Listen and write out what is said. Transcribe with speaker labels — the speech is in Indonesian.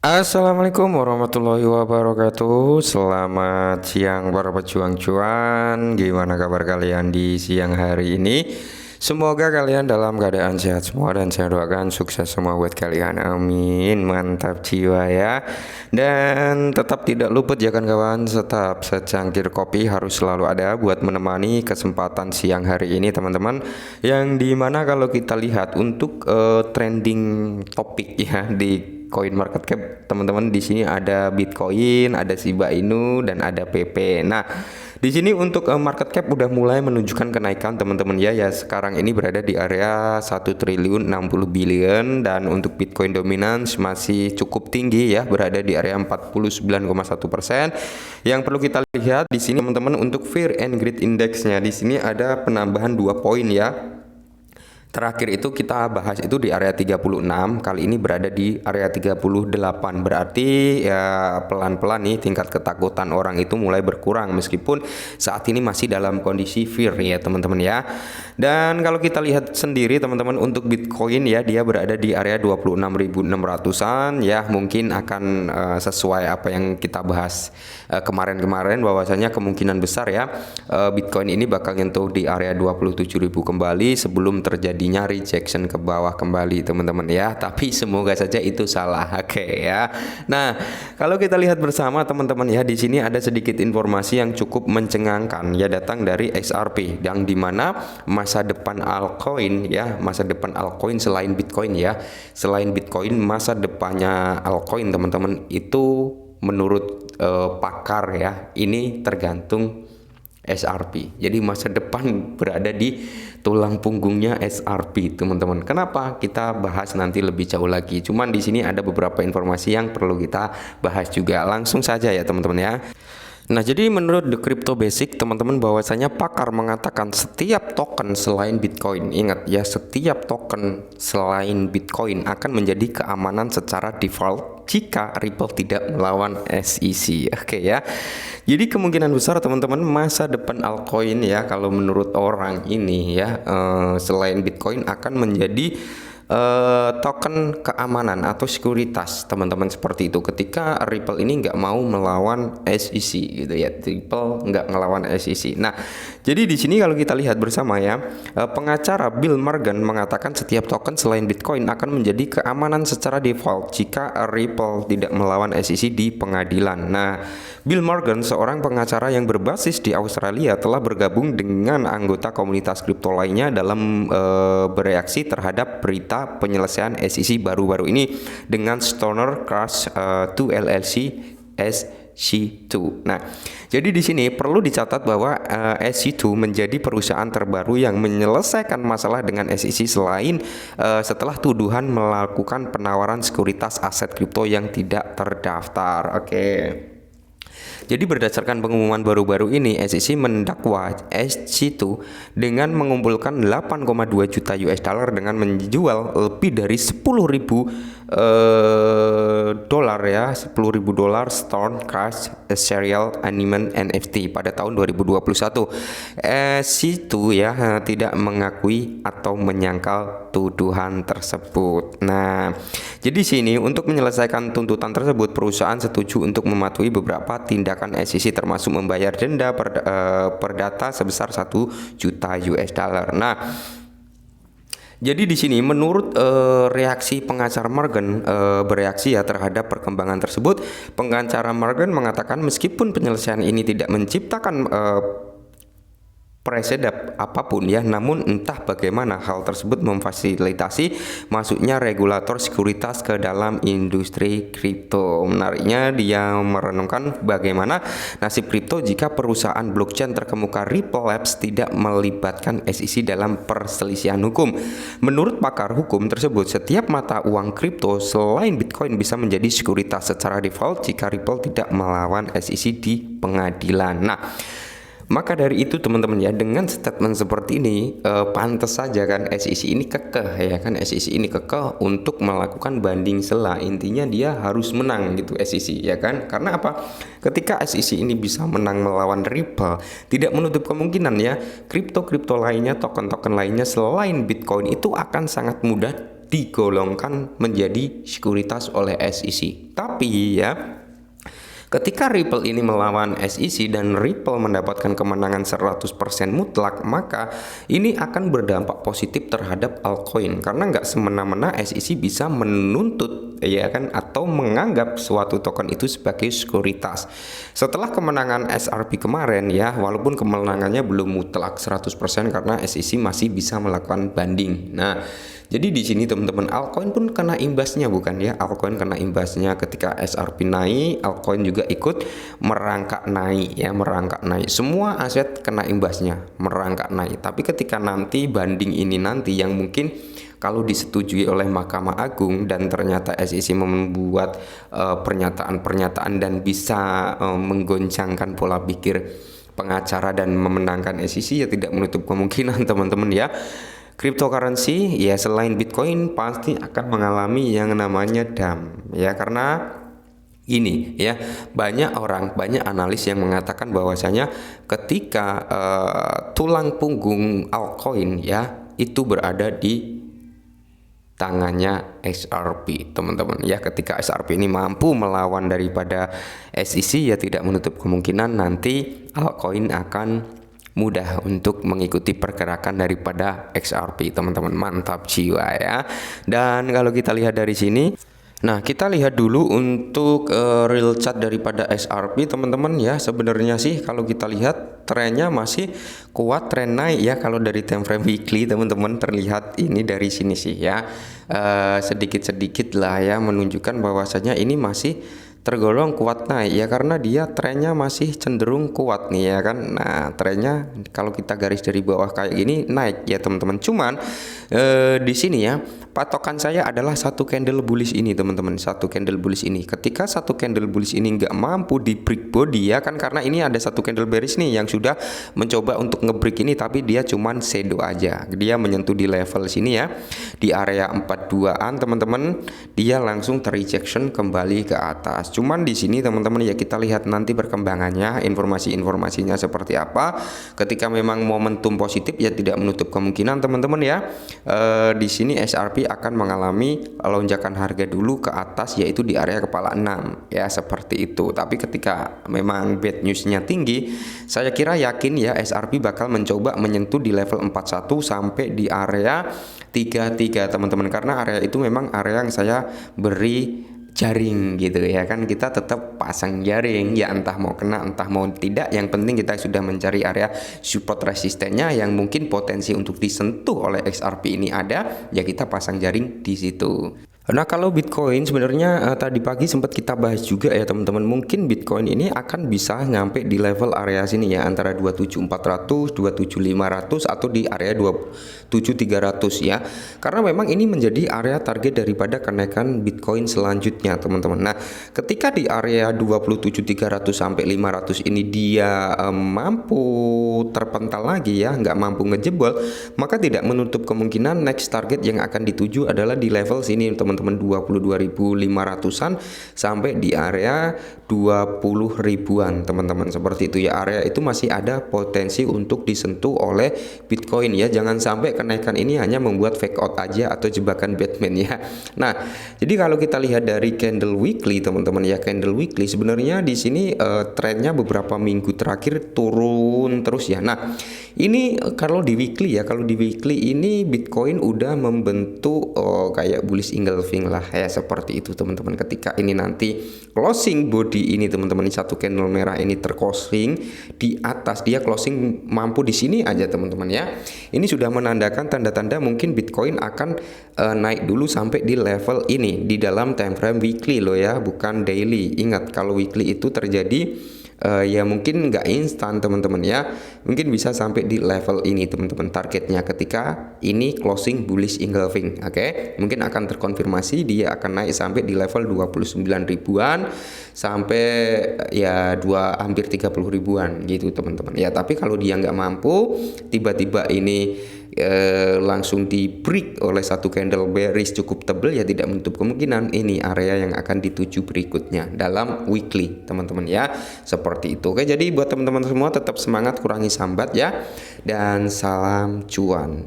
Speaker 1: Assalamualaikum warahmatullahi wabarakatuh. Selamat siang para pejuang cuan. Gimana kabar kalian di siang hari ini? Semoga kalian dalam keadaan sehat semua dan saya doakan sukses semua buat kalian. Amin. Mantap jiwa ya. Dan tetap tidak luput ya kawan, tetap secangkir kopi harus selalu ada buat menemani kesempatan siang hari ini teman-teman. Yang dimana kalau kita lihat untuk trending topik ya di Coin Market Cap, teman-teman, di sini ada Bitcoin, ada Shiba Inu dan ada PP. Nah, di sini untuk market cap udah mulai menunjukkan kenaikan teman-teman ya. Sekarang ini berada di area 1 triliun 60 billion dan untuk Bitcoin dominance masih cukup tinggi ya, berada di area 49,1%. Yang perlu kita lihat di sini teman-teman untuk Fear and Greed Index-nya di sini ada penambahan 2 poin ya. Terakhir itu kita bahas itu di area 36, kali ini berada di area 38. Berarti ya pelan-pelan nih tingkat ketakutan orang itu mulai berkurang meskipun saat ini masih dalam kondisi fear ya teman-teman ya. Dan kalau kita lihat sendiri teman-teman untuk Bitcoin ya, dia berada di area 26.600-an ya, mungkin akan sesuai apa yang kita bahas kemarin-kemarin, bahwasanya kemungkinan besar ya Bitcoin ini bakal nyentuh di area 27.000 kembali sebelum terjadinya rejection ke bawah kembali teman-teman ya. Tapi semoga saja itu salah. Oke ya. Nah, kalau kita lihat bersama teman-teman ya, di sini ada sedikit informasi yang cukup mencengangkan ya, datang dari XRP, yang dimana masa depan altcoin ya, masa depan altcoin selain Bitcoin ya, selain Bitcoin masa depannya altcoin teman-teman itu menurut pakar ya, ini tergantung SRP. Jadi masa depan berada di tulang punggungnya SRP, teman-teman. Kenapa? Kita bahas nanti lebih jauh lagi. Cuman di sini ada beberapa informasi yang perlu kita bahas juga. Langsung saja ya, teman-teman ya. Nah, jadi menurut The Crypto Basic, teman-teman, bahwasanya pakar mengatakan setiap token selain Bitcoin, ingat ya, setiap token selain Bitcoin akan menjadi keamanan secara default jika Ripple tidak melawan SEC. Oke ya. Jadi kemungkinan besar teman-teman masa depan altcoin ya, kalau menurut orang ini ya, selain Bitcoin akan menjadi token keamanan atau sekuritas teman-teman, seperti itu ketika Ripple ini nggak mau melawan SEC gitu ya, Ripple nggak ngelawan SEC. Nah, jadi di sini kalau kita lihat bersama ya, pengacara Bill Morgan mengatakan setiap token selain Bitcoin akan menjadi keamanan secara default jika Ripple tidak melawan SEC di pengadilan. Nah, Bill Morgan, seorang pengacara yang berbasis di Australia, telah bergabung dengan anggota komunitas kripto lainnya dalam bereaksi terhadap berita penyelesaian SEC baru-baru ini dengan Stoner Crush 2 LLC SC2. Nah, jadi di sini perlu dicatat bahwa SC2 menjadi perusahaan terbaru yang menyelesaikan masalah dengan SEC selain setelah tuduhan melakukan penawaran sekuritas aset kripto yang tidak terdaftar. Oke. Jadi berdasarkan pengumuman baru-baru ini, SEC mendakwa SC2 dengan mengumpulkan 8,2 juta US dollar dengan menjual lebih dari 10.000 dolar ya, 10.000 dolar Stone Crush Serial Anime NFT pada tahun 2021. SC2 ya tidak mengakui atau menyangkal tuduhan tersebut. Nah, jadi sini untuk menyelesaikan tuntutan tersebut, perusahaan setuju untuk mematuhi beberapa tindakan SEC termasuk membayar denda per data sebesar 1 juta US dollar. Nah, jadi di sini menurut reaksi pengacara Morgan bereaksi ya terhadap perkembangan tersebut, pengacara Morgan mengatakan meskipun penyelesaian ini tidak menciptakan preseden apapun ya, namun entah bagaimana hal tersebut memfasilitasi masuknya regulator sekuritas ke dalam industri kripto. Menariknya, dia merenungkan bagaimana nasib kripto jika perusahaan blockchain terkemuka Ripple Labs tidak melibatkan SEC dalam perselisihan hukum. Menurut pakar hukum tersebut, setiap mata uang kripto selain Bitcoin bisa menjadi sekuritas secara default jika Ripple tidak melawan SEC di pengadilan. Nah, maka dari itu teman-teman ya, dengan statement seperti ini pantas saja kan SEC ini kekeh ya kan, SEC ini kekeh untuk melakukan banding sela. Intinya dia harus menang gitu SEC ya kan. Karena apa? Ketika SEC ini bisa menang melawan Ripple, tidak menutup kemungkinan ya kripto-kripto lainnya, token-token lainnya selain Bitcoin itu akan sangat mudah digolongkan menjadi sekuritas oleh SEC. Tapi ya, ketika Ripple ini melawan SEC dan Ripple mendapatkan kemenangan 100% mutlak, maka ini akan berdampak positif terhadap altcoin, karena nggak semena-mena SEC bisa menuntut ya kan, atau menganggap suatu token itu sebagai sekuritas. Setelah kemenangan SRP kemarin ya, walaupun kemenangannya belum mutlak 100% karena SEC masih bisa melakukan banding. Nah, jadi di sini teman-teman, altcoin pun kena imbasnya, bukan ya? Altcoin kena imbasnya ketika SRP naik, altcoin juga ikut merangkak naik ya, merangkak naik. Semua aset kena imbasnya, merangkak naik. Tapi ketika nanti banding ini nanti yang mungkin kalau disetujui oleh Mahkamah Agung dan ternyata SEC membuat pernyataan-pernyataan dan bisa menggoncangkan pola pikir pengacara dan memenangkan SEC, ya tidak menutup kemungkinan teman-teman ya, cryptocurrency ya selain Bitcoin pasti akan mengalami yang namanya dump ya, karena ini ya, banyak orang, banyak analis yang mengatakan bahwasanya ketika tulang punggung altcoin ya itu berada di tangannya SRP teman-teman ya. Ketika SRP ini mampu melawan daripada SEC, ya tidak menutup kemungkinan nanti altcoin akan mudah untuk mengikuti pergerakan daripada XRP teman-teman. Mantap jiwa ya. Dan kalau kita lihat dari sini, nah kita lihat dulu untuk real chart daripada XRP teman-teman ya. Sebenarnya sih kalau kita lihat trennya masih kuat, tren naik ya. Kalau dari time frame weekly teman-teman terlihat ini dari sini sih ya, sedikit-sedikit lah ya menunjukkan bahwasanya ini masih tergolong kuat naik ya, karena dia trennya masih cenderung kuat nih ya kan. Nah trennya kalau kita garis dari bawah kayak gini naik ya teman-teman. Cuman di sini ya patokan saya adalah satu candle bullish ini teman-teman, satu candle bullish ini. Ketika satu candle bullish ini nggak mampu di break body ya kan, karena ini ada satu candle bearish nih yang sudah mencoba untuk ngebreak ini, tapi dia cuman shadow aja, dia menyentuh di level sini ya, di area 42an teman-teman, dia langsung ter-rejection kembali ke atas. Cuman di sini teman-teman ya kita lihat nanti perkembangannya, informasinya seperti apa. Ketika memang momentum positif ya tidak menutup kemungkinan teman-teman ya, di sini SRP akan mengalami lonjakan harga dulu ke atas, yaitu di area kepala 6 ya, seperti itu. Tapi ketika memang bad newsnya tinggi, saya kira yakin ya SRP bakal mencoba menyentuh di level 41 sampai di area 33 teman-teman, karena area itu memang area yang saya beri jaring gitu ya kan. Kita tetap pasang jaring ya, entah mau kena entah mau tidak, yang penting kita sudah mencari area support resistennya yang mungkin potensi untuk disentuh oleh XRP ini ada, ya kita pasang jaring di situ. Nah kalau Bitcoin sebenarnya tadi pagi sempat kita bahas juga ya teman-teman, mungkin Bitcoin ini akan bisa nyampe di level area sini ya, antara 27.400, 27.500 atau di area 27.300 ya, karena memang ini menjadi area target daripada kenaikan Bitcoin selanjutnya teman-teman. Nah ketika di area 27.300 sampai 500 ini dia mampu terpental lagi ya, nggak mampu ngejebol, maka tidak menutup kemungkinan next target yang akan dituju adalah di level sini teman-teman, 22.500an sampai di area 20 ribuan teman-teman, seperti itu ya. Area itu masih ada potensi untuk disentuh oleh Bitcoin ya, jangan sampai kenaikan ini hanya membuat fake out aja atau jebakan Batman ya. Nah jadi kalau kita lihat dari candle weekly teman-teman ya, candle weekly sebenarnya di sini trennya beberapa minggu terakhir turun terus ya. Nah ini kalau di weekly ya, kalau di weekly ini Bitcoin udah membentuk kayak bullish engulfing lah ya, seperti itu teman-teman. Ketika ini nanti closing body ini teman-teman, satu candle merah ini terclosing di atas, dia closing mampu di sini aja teman-teman ya, ini sudah menandakan tanda-tanda mungkin Bitcoin akan naik dulu sampai di level ini di dalam time frame weekly loh ya, bukan daily. Ingat kalau weekly itu terjadi ya mungkin nggak instan teman-teman ya, mungkin bisa sampai di level ini teman-teman targetnya ketika ini closing bullish engulfing. Oke, mungkin akan terkonfirmasi dia akan naik sampai di level 29 ribuan sampai ya hampir 30 ribuan gitu teman-teman ya. Tapi kalau dia nggak mampu, tiba-tiba ini langsung di break oleh satu candle bearish cukup tebal, ya tidak menutup kemungkinan ini area yang akan dituju berikutnya dalam weekly teman-teman ya, seperti itu. Oke, jadi buat teman-teman semua tetap semangat, kurangi sambat ya, dan salam cuan.